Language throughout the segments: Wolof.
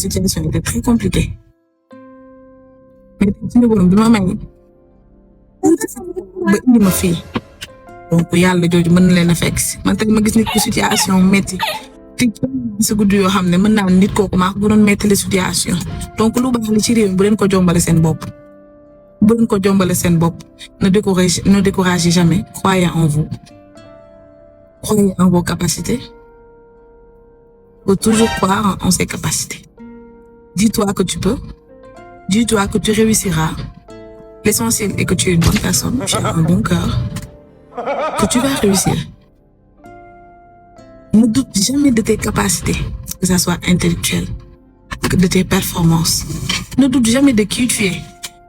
situation était très compliquée. Mais suñu borom bi ma may ba indi ma fii donc yàlla jooju mën na leen a fekk si man tamit ma gis nit ku situation métti te si guddi yoo xam ne mën naa nit kooku maa ko doon métti situation donc lu baax li ci réew mi bu leen ko jombale seen bopp bu leen ko jombale seen bopp ne découragez jamais croyez en vous croyez en vos capacités faut toujours croire en ses capacités dis-toi que tu peux dis-toi que tu réussiras. L'essentiel est que tu es une bonne personne, tu as un bon cœur, que tu vas réussir. Ne doute jamais de tes capacités, que ça soit intellectuel, que de tes performances. Ne doute jamais de qui tu es.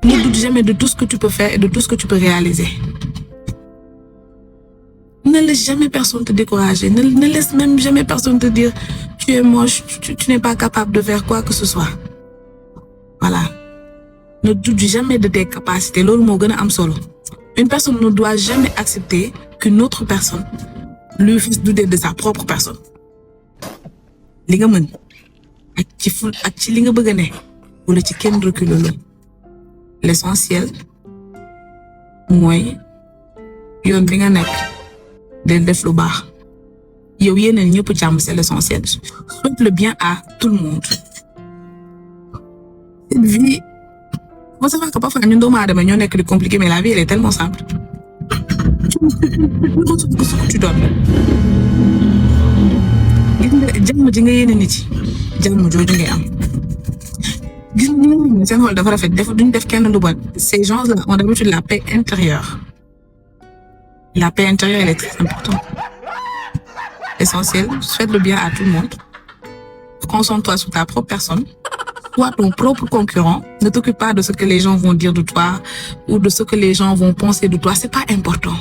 Ne doute jamais de tout ce que tu peux faire et de tout ce que tu peux réaliser. Ne laisse jamais personne te décourager. Ne laisse même jamais personne te dire tu es moche, tu n'es pas capable de faire quoi que ce soit. Voilà. Ne doute jamais de tes capacités. Loolu moo gën a am solo. Une personne ne doit jamais accepter qu'une autre personne lui fasse douter de sa propre personne. Li nga mën ak ci li nga bëgg a ne wala ci kenn reculer la. L'essentiel mooy yoon bi nga nekk del def lu baax. Yow yéeneen ñëpp jàmm, c'est l'essentiel. Souhaite le bien à tout le monde. Cette vie, faut savoir que parfois ñun doomu aadama ñoo nekk di compliqué, mais la vie elle est tellement simple. Tu donnes. Gis nga jàmm ji nga yéene nit yi jàmm jooju ngay am. Gis nga seen xol dafa rafet duñ def kenn lu bon. Ces gens-là ont d'habitude la paix intérieure. La paix intérieure elle est très importante. Essentiel, souhaite le bien à tout le monde. Concentre-toi sur ta propre personne. Sois ton propre concurrent. Ne t'occupe pas de ce que les gens vont dire de toi ou de ce que les gens vont penser de toi. C'est pas important.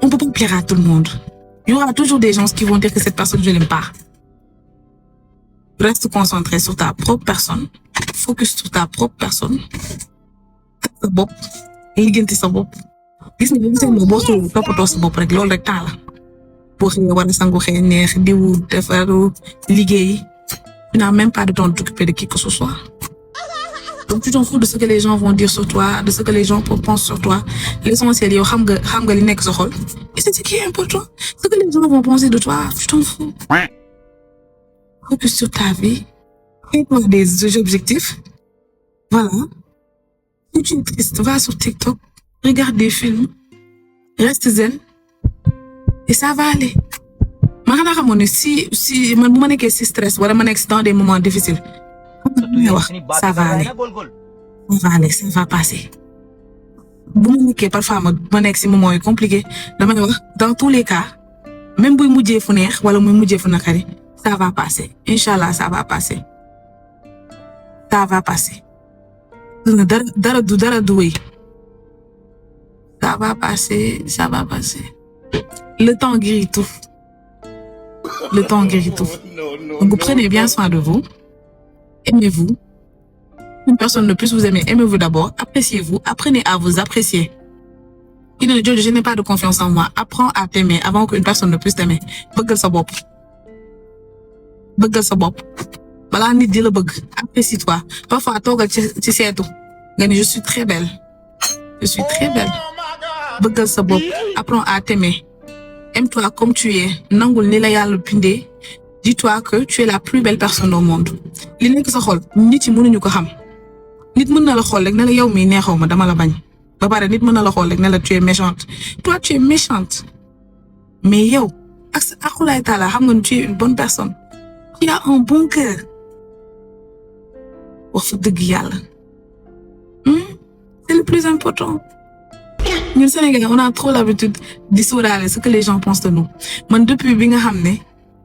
On peut pas plaire à tout le monde. Il y aura toujours des gens qui vont dire que cette personne, je l'aime pas. Reste concentré sur ta propre personne. Focus sur ta propre personne. Sa bopp. Liggéenti sa bopp. Gis nga seen boo soo toppatoo sa bopp rek loolu rek temps la. Boo xëyee war a sangu xëy neex diwu defaru liggéey. Tu n'as même pas de temps de t'occuper de qui que ce soit. Donc tu t'en fous de ce que les gens vont dire sur toi, de ce que les gens pensent sur toi. L'essentiel yow xam nga li nekk sa xol. Et c'est ce qui est important. Ce que les gens vont penser de toi, tu t'en fous. Focus sur ta vie. Fais-toi des objectifs. Voilà. Si tu es triste, va sur TikTok, regarde des films, reste zen. Et ça va aller. Ma xanaa xamoon ne si man bu ma nekkee si stress wala ma nekk dans des moments difficiles ça va aller ça va passer bu ma nekkee parfois ma nekk si moment yu compliqué damay wax dans tous les cas même buy mujjee fu neex wala muy mujjee fu nakari ça va passer inchallah ça va passer dara du wéy ça va passer le temps guérit tout. Le temps guérit tout. Donc vous prenez bien soin de vous. Aimez-vous. Une personne ne puisse vous aimer. Aimez-vous d'abord. Appréciez-vous. Apprenez à vous apprécier. Je n'ai pas de confiance en moi. Apprends à t'aimer avant qu'une personne ne puisse t'aimer. Bëggal sa bopp. Balaa nit di la bëgg. Apprécie-toi. Parfois toogal ci seetu nga ni je suis très belle. Bëggal sa bopp. Apprends à t'aimer. Aime-toi comme tu es. Nangul ni la yàlla bindee. Dis-toi que tu es la plus belle personne au monde. Li nekk sa xol nit yi mënuñu ko xam. Nit mën na la xool rek ne la yow mi neexoo ma dama la bañ. Ba pare nit mën na la xool rek ne la tu es méchante. Toi tu es méchante. Mais yow ak sa akulaay taala xam nga tu es une bonne personne. Tu as un bon cœur. Wax fa dëgg yàlla. C'est le plus important. Ñun Sénégal on a trop l'habitude di sóoraale ce que les gens pensent de nous. Man depuis bi nga xam ne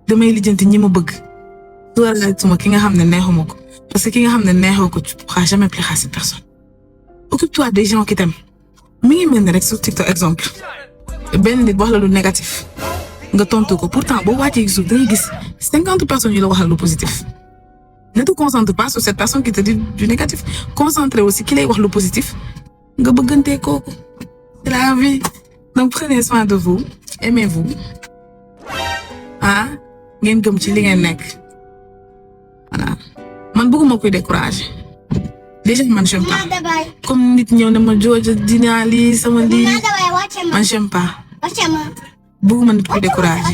damay lijjanti ñi ma bëgg. Sóoraale tuma ki nga xam ne neexuma ko. Parce que ki nga xam ne neexoo ko tu pourras jamais plaire à cette personne. Occupe-toi des gens qui t'aiment. Mi ngi mel ni rek sur TikTok exemple. Benn nit wax la lu négatif. Nga tontu ko pourtant boo wàccee suuf dangay gis 50 personnes yu la waxal lu positif. Ne te concentre pas sur cette personne qui te dit du négatif. Concentre aussi ki lay wax lu positif. Nga bëggante kooku. C'est la vie. Donc prenez soin de vous. Aimez-vous. Ngeen gëm ci li ngeen nekk. Voilà. bëgguma koy décourager déjà man j'aime pas comme nit ñëw ne ma jooja dinaa lii sama lii man j'aime pas bëgguma nit koy décourager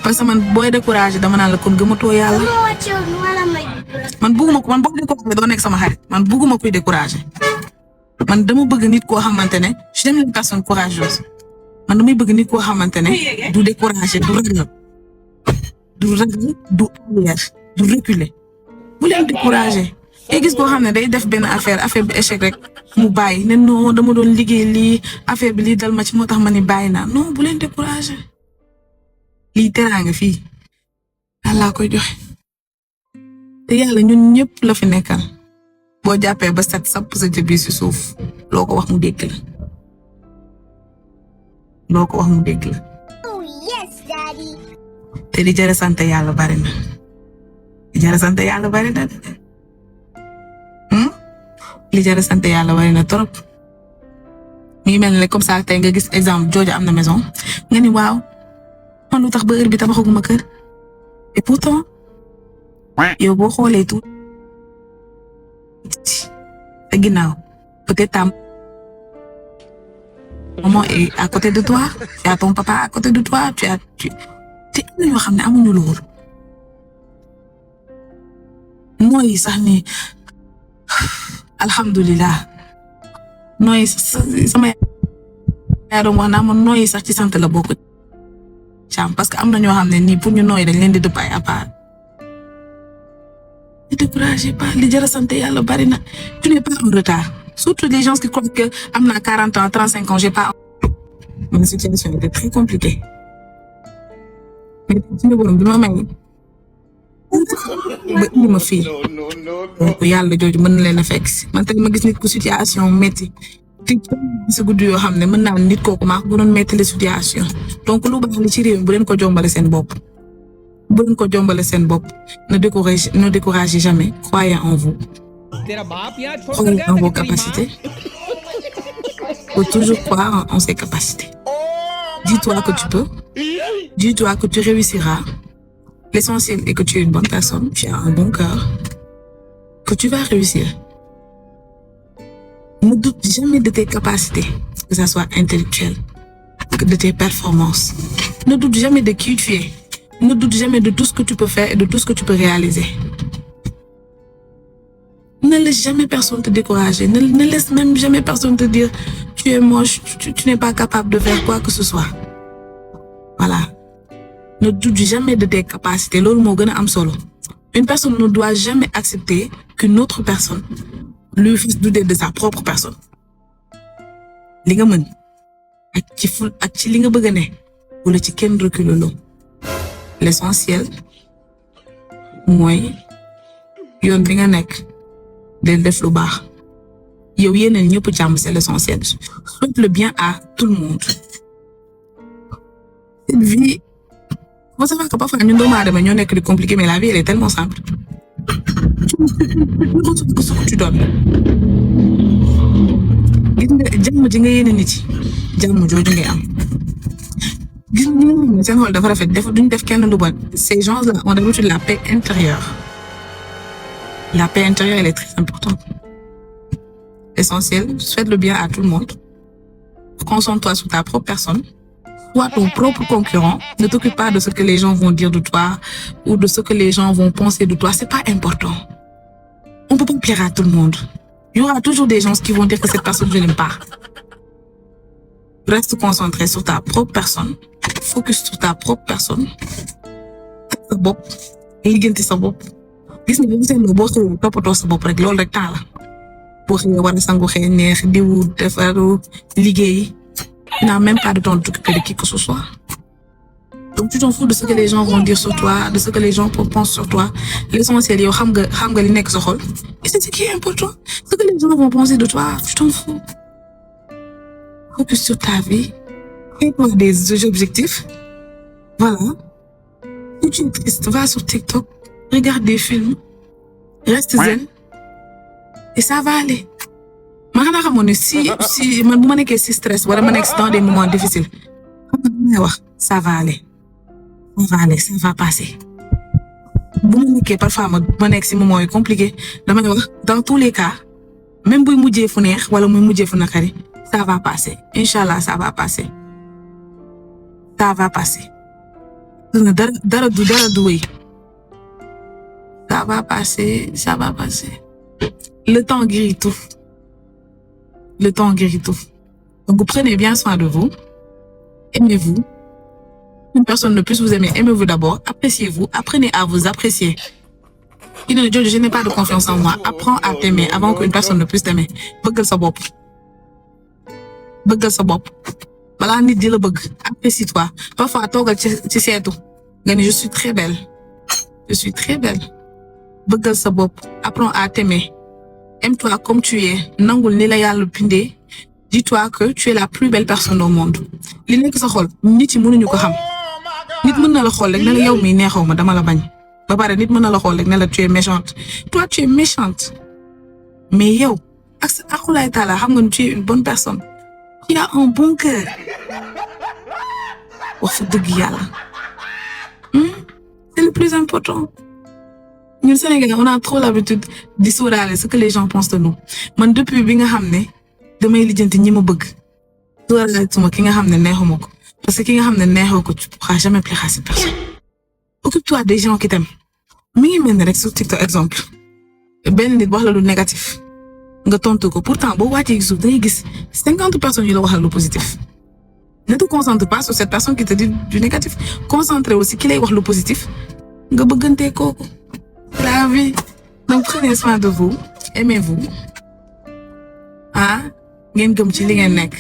parce que man booy décourager dama naan la kon gëmatoo yàlla man bëgguma ko man boo décourager doo nekk sama xarit man bëgguma koy décourager man dama bëgg nit koo xamante ne j'aime les personnes courageuses man damay bëgg nit koo xamante ne du décourager du ragal du arrière du reculer bu leen décourager et gis koo xam ne day def benn affaire bi échec rek mu bàyyi ne non dama doon liggéey lii affaire bi lii dal ma ci moo tax ma ni bàyyi naa non bu leen décourager lii teraanga fii Allah koy joxe te yàlla ñun ñëpp la fi nekkal boo jàppee ba set sapp sa jëbi si suuf loo ko wax mu dégg la loo ko wax mu dégg la te di jërë sant yàlla bari na li jërë sant yàlla bari na li jërë sant yàlla bari na trop mi ngi mel ne comme ça tey nga gis exemple jooja am na maison nga ni waaw man lu tax ba heure bi tabaxaguma kër et pourtant yow boo xoolee tout te ginnaaw peut-être ta maman est à côté de toi tu as ton papa à côté de toi te am na ñoo xam ne amuñu loolu nooy sax ni alhamdulilah nooy sama yaay doon wax naa ma nooy sax ci sant la bokk caam parce que am na ñoo xam ne nii pour ñu nooy dañ leen di dëpp ay appart ne découragez pas li jar a sant yàlla bari na tu n'es pas en retard surtout les gens qui croient que am naa 40 ans 35 ans j'ai pas ma situation était très compliquée mais suñu borom bi ma may ba indi ma fii donc yàlla jooju mën na leen a fekk si man tamit ma gis nit ku situation métti te si guddi yoo xam ne mën naa nit kooku maa ko doon métti la situation donc lu baax li ci réew mi bu leen ko jombale seen bopp bu leen ko jombale seen bopp ne découragez jamais croyez en vous croyez en vos capacités faut toujours croire en ses capacités dis-toi que tu peux dis-toi que tu réussiras. L'essentiel est que tu es une bonne personne, tu as un bon cœur, que tu vas réussir. Ne doute jamais de tes capacités, que ça soit intellectuel, que de tes performances. Ne doute jamais de qui tu es. Ne doute jamais de tout ce que tu peux faire et de tout ce que tu peux réaliser. Ne laisse jamais personne te décourager. Ne laisse même jamais personne te dire tu es moche, tu n'es pas capable de faire quoi que ce soit. Voilà. Ne doute jamais de tes capacités. Loolu moo gën a am solo. Une personne ne doit jamais accepter qu'une autre personne lui fasse douter de sa propre personne. Li nga mën ak ci li nga bëgg a ne wala ci kenn recule loo. L'essentiel mooy yoon bi nga nekk del def lu baax. Yow yéeneen ñëpp jàmm c'est l'essentiel. Souhaite le bien à tout le monde. Cette vie, faut savoir que parfois ñun doomu aadama ñoo nekk di compliqué mais la vie elle est tellement simple. Tu retrouves que ce que tu donnes. Gis nga jàmm ji nga yéene nit yi jàmm jooju ngay am. Gis nga ñi seen xol dafa rafet duñ def kenn lu bon. Ces gens-là ont d'habitude la paix intérieure. La paix intérieure elle est très importante. L'essentiel, souhaite le bien à tout le monde. Concentre-toi sur ta propre personne. Sois ton propre concurrent. Ne t'occupe pas de ce que les gens vont dire de toi ou de ce que les gens vont penser de toi. C'est pas important. On peut pas plaire à tout le monde. Il y aura toujours des gens qui vont dire que cette personne, je l'aime pas. Reste concentré sur ta propre personne. Focus sur ta propre personne. Sa bopp. Liggéenti sa bopp. Gis nga bu seen boo xëy toppatoo sa bopp rek loolu rek temps la. Boo xëy war a sangu xëy neex diwu defaru liggéey. Tu n'as même pas de temps de t'occuper de qui que ce soit. Donc tu t'en fous de ce que les gens vont dire sur toi, de ce que les gens pensent sur toi. L'essentiel yow xam nga li nekk sa xol. Et c'est ce qui est important. Ce que les gens vont penser de toi, tu t'en fous. Focus sur ta vie. Fais-toi des objectifs. Voilà. Si tu es triste, va sur TikTok, regarde des films, reste zen. Et ça va aller. Man xanaa xamoon ne si man bu ma nekkee si stress wala ma nekk dans des moments difficiles xam nga may wax ça va aller ça va passer bu ma nekkee parfois ma nekk si moment yu compliqué damay wax dans tous les cas même buy mujjee fu neex wala muy mujjee fu nakari ça va passer inchallah ça va passer dara du wéy ça va passer le temps guérit tout donc prenez bien soin de vous, aimez-vous. Une personne ne puisse vous aimer, aimez-vous d'abord, appréciez-vous, apprenez à vous apprécier. Je n'ai pas de confiance en moi. Apprends à t'aimer avant qu'une personne ne puisse t'aimer. Bëggal sa bopp. Balaa nit di la bëgg, apprécie-toi. Parfois toogal ci seetu nga ni je suis très belle. Bëggal sa bopp, apprends à t'aimer. Aime-toi comme tu es. Nangul ni la Yàlla bindee. Dis-toi que tu es la plus belle personne au monde. Li nekk sa xol nit yi mënuñu ko xam. Nit mën na la xool rek ne la yow mi neexaw ma dama la bañ. Ba pare nit mën na la xool rek ne la tu es méchante. Toi tu es méchante. Mais yow ak sa akulaay taala xam nga ni tu es une bonne personne. Tu as un bon cœur. Wax fa dëgg Yàlla. C'est le plus important. Ñun Sénégal on a trop l'habitude di sóoraale ce que les gens pensent de nous. Man depuis bi nga xam ne damay lijjanti ñi ma bëgg. Sóoraale tuma ki nga xam ne neexuma ko. Parce que ki nga xam ne neexoo ko tu pourras jamais plaire à cette personne. Occupe-toi des gens qui t'aiment. Mi ngi mel ni rek sur TikTok exemple. Benn nit wax la lu négatif. Nga tontu ko pourtant boo wàccee suuf dangay gis 50 personnes yu la waxal lu positif. Ne te concentre pas sur cette personne qui te dit du négatif. Concentre aussi ki lay wax lu positif. Nga bëggante kooku. La vie. Donc prenez soin de vous. Aimez-vous. Ngeen gëm ci li ngeen nekk.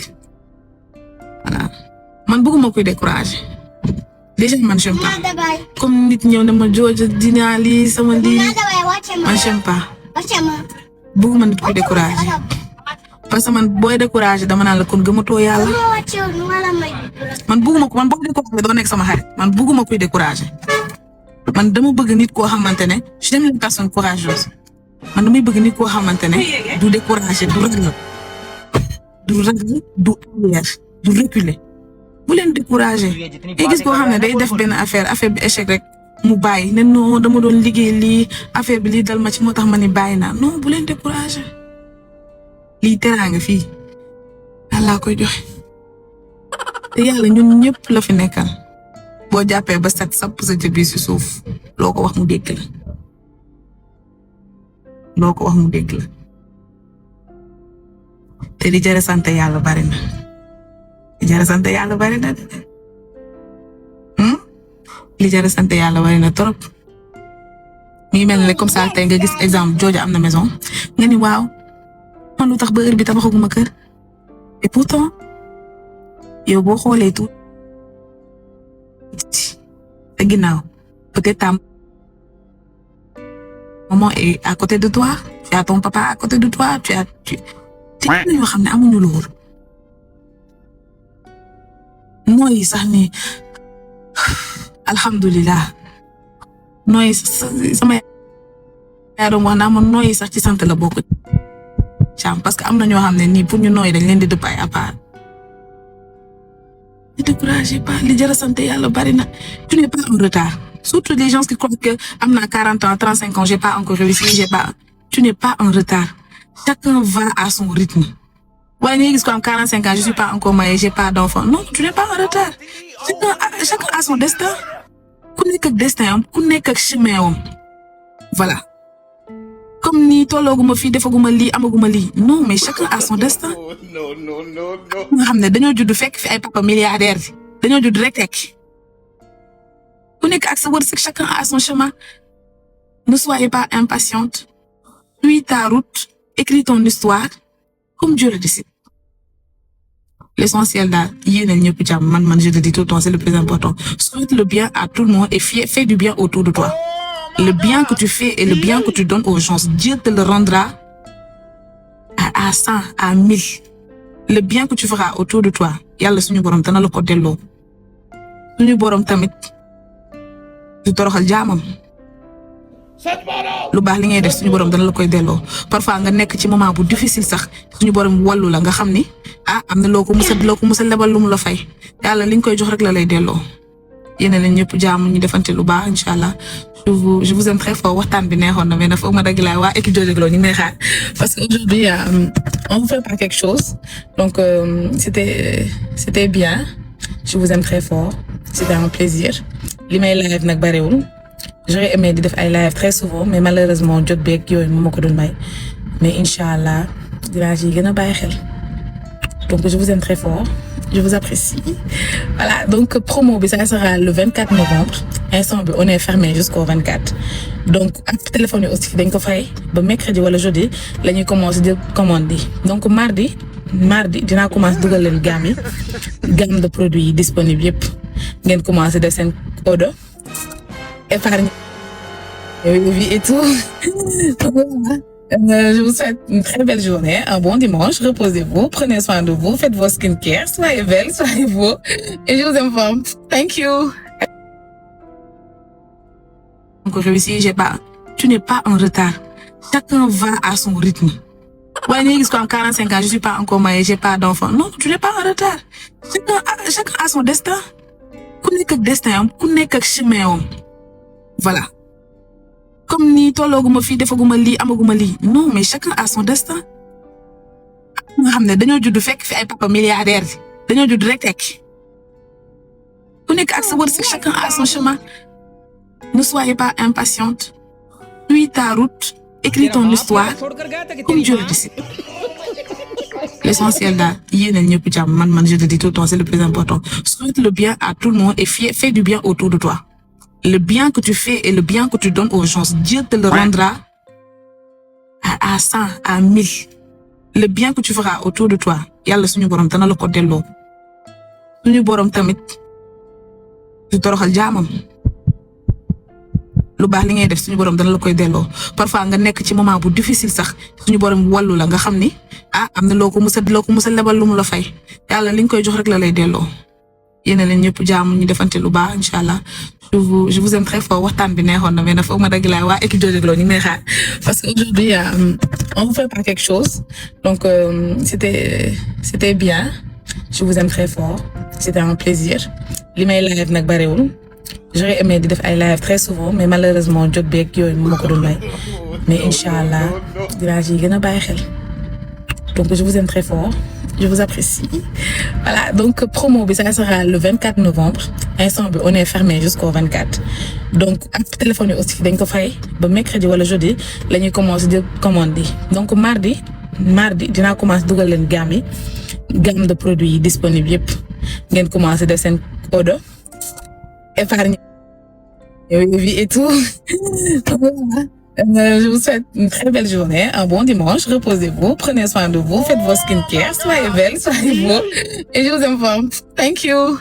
Voilà. Man bëgguma koy décourager. Déjà man j'aime pas. Comme nit ñëw ne ma jooja dinaa lii sama lii. Man j'aime pas. Bëgguma nit koy décourager. Parce que man booy décourager dama naan la kon gëmatoo Yàlla. Man bëgguma ko man boo décourager doo nekk sama xarit. Man bëgguma koy décourager. Man dama bëgg nit koo xamante ne j'aime les personnes courageuses. Man damay bëgg nit koo xamante ne du décourager du ragal. Du arrière du reculer. Bu leen décourager et gis koo xam ne day def benn affaire bi échec rek mu bàyyi ne non dama doon liggéey lii affaire bi lii dal ma ci moo tax ma ni bàyyi naa non bu leen décourager lii teraanga fii Yàlla koy joxe te Yàlla ñun ñëpp la fi nekkal boo jàppee ba set sapp sa jëbi si suuf loo ko wax mu dégg la te di jërë sant Yàlla bari na. Li jar sant Yàlla bari na trop mi mel ne comme ça tey nga gis exemple jooja am na maison nga ni waaw man lu tax ba heure bi tabaxaguma kër et pourtant yow boo xoolee tout te ginnaaw peut-être ta maman est à côté de toi tu as ton papa à côté de toi te ñoo xam ne amuñu loolu nooy sax ni alhamdulilah nooy sama yaay doon wax naa ma nooy sax ci sant la bokk caam parce que am na ñoo xam ne nii pour ñu nooy dañ leen di dëpp ay à part. Ne découragez pas li jar a sant Yàlla bari na tu n'es pas en retard surtout les gens qui croient que am na 40 ans 35 ans j'ai pas encore réussi tu n'es pas en retard chacun va à son rythme. Wala nga gis ko am 45 ans je suis pas encore mariée j'ai pas d'enfant non tu n'es pas en retard chacun a son destin ku nekk ak destin am ku nekk ak chemin am voilà comme ni tollooguma fii defaguma lii amaguma lii non mais chacun a son destin. nga xam ne dañoo judd fekk fi ay papa milliardaire dañoo judd rek tekki ku nekk ak sa wërsëg chacun a son chemin ne soyez pas impatiente suis ta route écris ton histoire comme Dieu le décide. L'essentiel daal yéenal ñëpp jàmm man je te dis tout le temps c'est le plus important souhaite le bien à tout le monde et fais du bien autour de toi le bien que tu fais et le bien que tu donnes aux gens Dieu te le rendra à 100 à 1000 le bien que tu feras autour de toi Yàlla suñu borom dana la ko delloo suñu borom tamit du toroxal jaamam lu baax li ngay def suñu borom dana la koy delloo parfois nga nekk ci moment bu difficile sax suñu borom wallu la nga xam ni am na loo ko musa lebal lu mu la fay Yàlla li nga koy jox rek la lay delloo yéen a leen ñëpp jàmm ñu defante lu baax incha allah je vous aime très fort waxtaan bi neexoon na mais nag foog ma dagg laa waa équipe Jojo Glow ñu ngi may xaar parce que aujourd'hui on vous prépare quelque chose donc c'était bien je vous aime très fort c'était un plaisir li may live nag bariwul j'aurais aimé di def ay live très souvent mais malheureusement jot beeg yooyu moo ma ko doon may mais incha allah dinaa ci gën a bàyyi xel donc je vous aime très fort je vous apprécie voilà donc promo bi ça sera le 24 novembre instant bi on est fermé jusqu'au 24 donc ak téléphone yi aussi dañ ko fay ba mercredi wala jeudi la ñuy commencer di commande yi donc mardi dinaa commencer dugal leen gamme de produits yi disponible yëpp ngeen commencer def seen order épargne et tout je vous souhaite une très belle journée, un bon dimanche, reposez-vous, prenez soin de vous, faites vos skincare, soyez belles, soyez beaux, et je vous informe. Thank you. Donc réussi, tu n'es pas en retard. Chacun va à son rythme. Ouais, en 45 ans, je suis pas encore mariée, j'ai pas d'enfant. Non, tu n'es pas en retard. Chacun a son destin. Ku nekk ak destin, ku nekk ak chemin. Voilà. Comme ni tollooguma fii defaguma lii amaguma lii non mais chacun a son destin nga xam ne dañoo judd fekk fi ay papa milliardaire dañoo judd rek tekki ku nekk ak sa wërsëg chacun a son chemin ne soyez pas impatiente suis ta route écris ton histoire comme Dieu le décide l'essentiel daal yéenal ñëpp jàmm man je te dis tout le temps c'est le plus important souhaite le bien à tout le monde et fais du bien autour de toi. Le bien que tu fais et le bien que tu donnes aux gens, Dieu te le rendra à 100, à 1000. Le bien que tu feras autour de toi, yàlla suñu borom dana la ko delloo. Suñu borom tamit du toroxal jaamam. Lu baax li ngay def suñu borom dana la koy delloo. Parfois nga nekk ci moment bu difficile sax suñu borom wallu la nga xam ni am na loo ko mës a lebal lu mu la fay. Yàlla li nga koy jox rek la lay delloo. Yéen a leen ñëpp jàmm ñu defante lu baax incha allah je vous aime très fort waxtaan bi neexoon na mais nag foog ma dagg laa waa équipe Jojo Glow ñu ngi may xaar parce que aujourd'hui on vous prépare quelque chose donc c'était bien je vous aime très fort c'était un plaisir li may live nag bariwul j'aurais aimé di def ay live très souvent mais malheureusement jot beeg yooyu moo ma ko doon may mais incha allah dinaa ci gën a bàyyi xel donc je vous aime très fort. Je vous apprécie. Voilà, donc promo bi ça sera le 24 novembre. Instant bi on est fermé jusqu'au 24. Donc ak téléphone yi aussi dañ ko fay ba mercredi wala jeudi la ñuy commencer di commande yi. Donc mardi dinaa commencer dugal leen gamme de produits yi disponible yëpp ngeen commencer def seen order épargne et tout. Je vous souhaite une très belle journée, un bon dimanche, reposez-vous, prenez soin de vous, faites vos skincare, soyez belles, soyez beaux, et je vous informe. Thank you.